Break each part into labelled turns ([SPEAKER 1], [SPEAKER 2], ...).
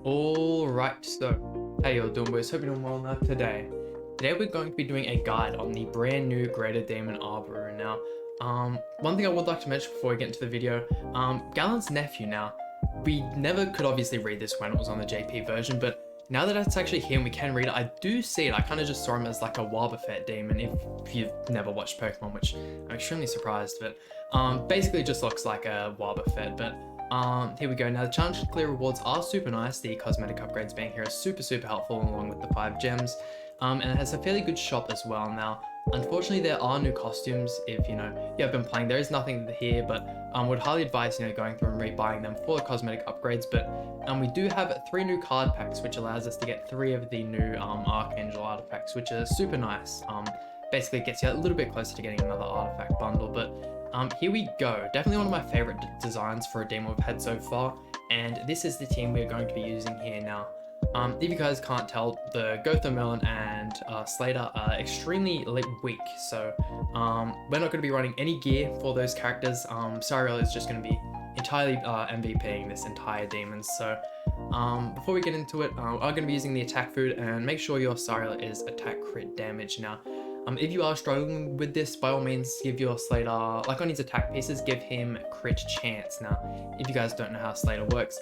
[SPEAKER 1] Alright, so how y'all doing, boys? Hope you're doing well now. Today we're going to be doing a guide on the brand new Greater Demon ABORU. Now, one thing I would like to mention before we get into the video, Gallon's nephew now, we never could obviously read this when it was on the JP version, but now that it's actually here and we can read it, I do see it. I kind of just saw him as like a Wobbuffet demon if you've never watched Pokemon, which I'm extremely surprised, but basically it just looks like a Wobbuffet, but here we go. Now the challenge to clear rewards are super nice. The cosmetic upgrades being here are super helpful along with the 5 gems. And it has a fairly good shop as well. Now, unfortunately there are new costumes if you have been playing. There is nothing here, but would highly advise going through and rebuying them for the cosmetic upgrades. But we do have 3 new card packs, which allows us to get 3 of the new Archangel artifacts, which are super nice. Basically it gets you a little bit closer to getting another artifact bundle, but here we go. Definitely one of my favorite designs for a demon we've had so far, and this is the team we're going to be using here now. If you guys can't tell, the Gothamelon and Slater are extremely weak, so we're not going to be running any gear for those characters. Sariel is just going to be entirely MVPing this entire demon. So before we get into it, I'm going to be using the attack food, and make sure your Sariel is attack crit damage. Now, if you are struggling with this, by all means give your Slater, like on his attack pieces, give him crit chance. Now, if you guys don't know how Slater works,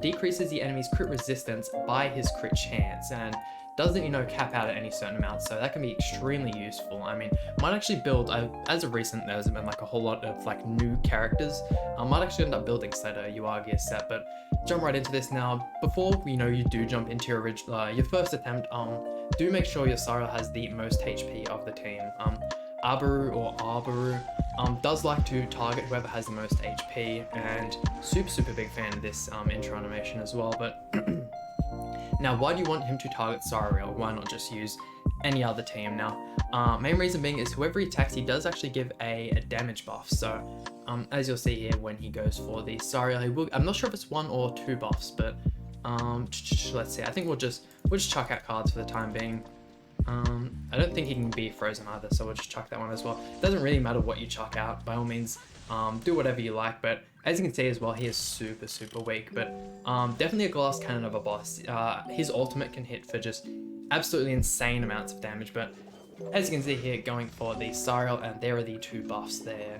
[SPEAKER 1] decreases the enemy's crit resistance by his crit chance, and doesn't cap out at any certain amount, so that can be extremely useful. I mean, might actually build, as of recent there's been like a whole lot of like new characters. I might actually end up building Slater Uargia set, but jump right into this now. Before you do jump into your first attempt, do make sure your Sariel has the most HP of the team. ABORU does like to target whoever has the most HP, and super big fan of this intro animation as well. But now, why do you want him to target Sariel? Why not just use any other team? Now, main reason being is whoever he attacks, he does actually give a damage buff. So as you'll see here, when he goes for the Sariel, he will, I'm not sure if it's 1 or 2 buffs, but let's see. I think we'll just chuck out cards for the time being. I don't think he can be frozen either, so we'll just chuck that one as well. It doesn't really matter what you chuck out, by all means, do whatever you like, but as you can see as well, he is super weak, but definitely a glass cannon of a boss. His ultimate can hit for just absolutely insane amounts of damage, but as you can see here, going for the Sariel, and there are the 2 buffs there.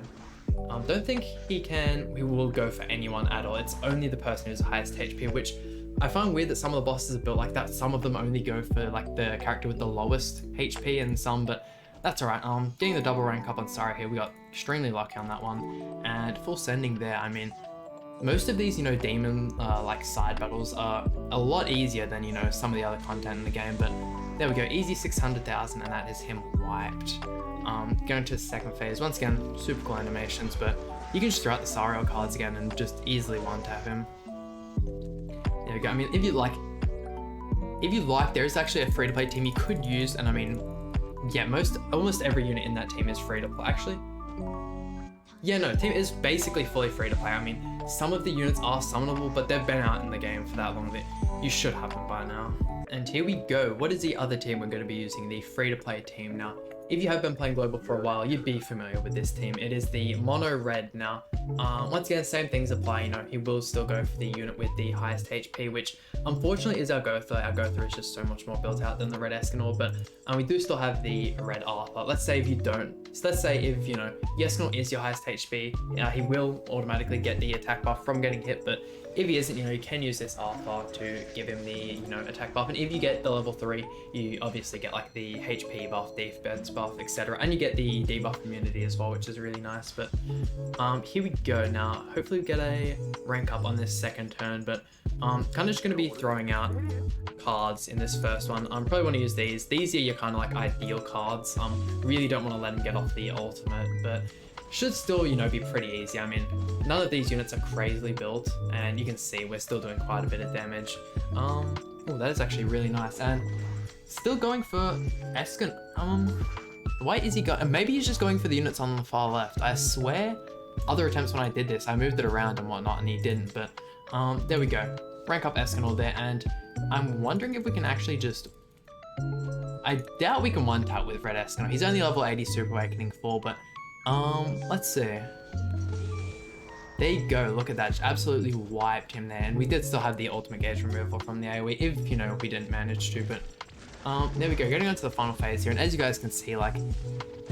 [SPEAKER 1] Don't think he will go for anyone at all. It's only the person who's the highest HP, which I find weird that some of the bosses are built like that. Some of them only go for like the character with the lowest HP, and some, but that's alright. Getting the double rank up on Sariel here, we got extremely lucky on that one, and full sending there. I mean, most of these demon like side battles are a lot easier than some of the other content in the game, but there we go, easy 600,000, and that is him wiped. Going to the second phase, once again, super cool animations, but you can just throw out the Sariel cards again and just easily one-tap him. There we go. I mean, if you like, there is actually a free-to-play team you could use, and I mean, yeah, almost every unit in that team is free-to-play. Actually, yeah, no, team is basically fully free-to-play. I mean, some of the units are summonable, but they've been out in the game for that long that you should have them by now. And here we go. What is the other team we're going to be using? The free-to-play team. Now, if you have been playing Global for a while, you'd be familiar with this team. It is the Mono Red. Now, once again, same things apply. He will still go for the unit with the highest HP, which unfortunately is our Gotha. Our Gotha is just so much more built out than the Red Escanor, but we do still have the Red Arthur. Let's say if you don't. So let's say if, Escanor is your highest HP, he will automatically get the attack buff from getting hit, but if he isn't, you can use this Arthur to give him the, attack buff. And if you get the level 3, you obviously get like the HP buff, defense buff, etc. And you get the debuff immunity as well, which is really nice. But here we go. Now, hopefully we get a rank up on this second turn, but kind of just going to be throwing out cards in this first one. Probably want to use these. These are your kind of like ideal cards. Really don't want to let him get off the ultimate, but should still, be pretty easy. I mean, none of these units are crazily built, and you can see we're still doing quite a bit of damage. Oh, that is actually really nice, and still going for Escan. Why is he going? Maybe he's just going for the units on the far left. I swear, other attempts when I did this, I moved it around and whatnot, and he didn't. But there we go. Rank up Escanor there, and I'm wondering if we can actually just. I doubt we can one-tap with Red Escanor. He's only level 80 Super Awakening 4, but let's see. There you go, look at that, just absolutely wiped him there. And we did still have the ultimate gauge removal from the AoE, if, you know, we didn't manage to, but there we go, getting on to the final phase here. And as you guys can see, like,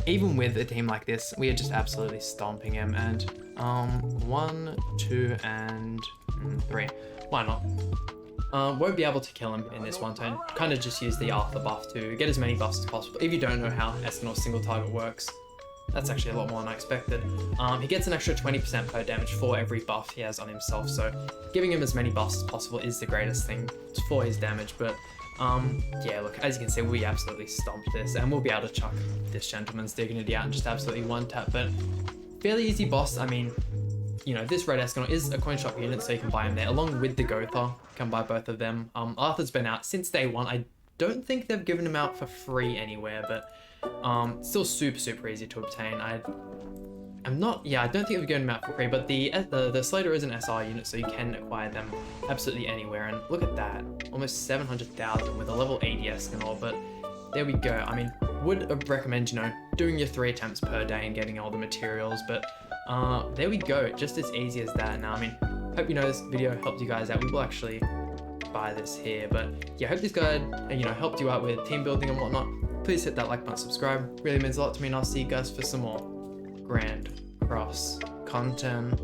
[SPEAKER 1] even with a team like this, we are just absolutely stomping him. And 1, 2, and 3. Why not? Won't be able to kill him in this one turn. Kind of just use the Arthur buff to get as many buffs as possible. If you don't know how Escanor's single target works, that's actually a lot more than I expected. He gets an extra 20% per damage for every buff he has on himself, so giving him as many buffs as possible is the greatest thing for his damage. But yeah, look, as you can see, we absolutely stomped this, and we'll be able to chuck this gentleman's dignity out and just absolutely one tap. But fairly easy boss. I mean, you know, this red Escanor is a coin shop unit, so you can buy him there along with the Gotha. You can buy both of them. Arthur's been out since day one. I don't think they've given him out for free anywhere, but still super easy to obtain. I don't think they've given him out for free, but the Slater is an SR unit, so you can acquire them absolutely anywhere. And look at that, almost 700,000 with a level 80 Escanor. But there we go. I mean, would recommend, you know, doing your 3 attempts per day and getting all the materials, but there we go, just as easy as that. Now, I mean, hope you know this video helped you guys out. We will actually buy this here, but yeah, hope this guide, you know, helped you out with team building and whatnot. Please hit that like button, subscribe, really means a lot to me, and I'll see you guys for some more Grand Cross content.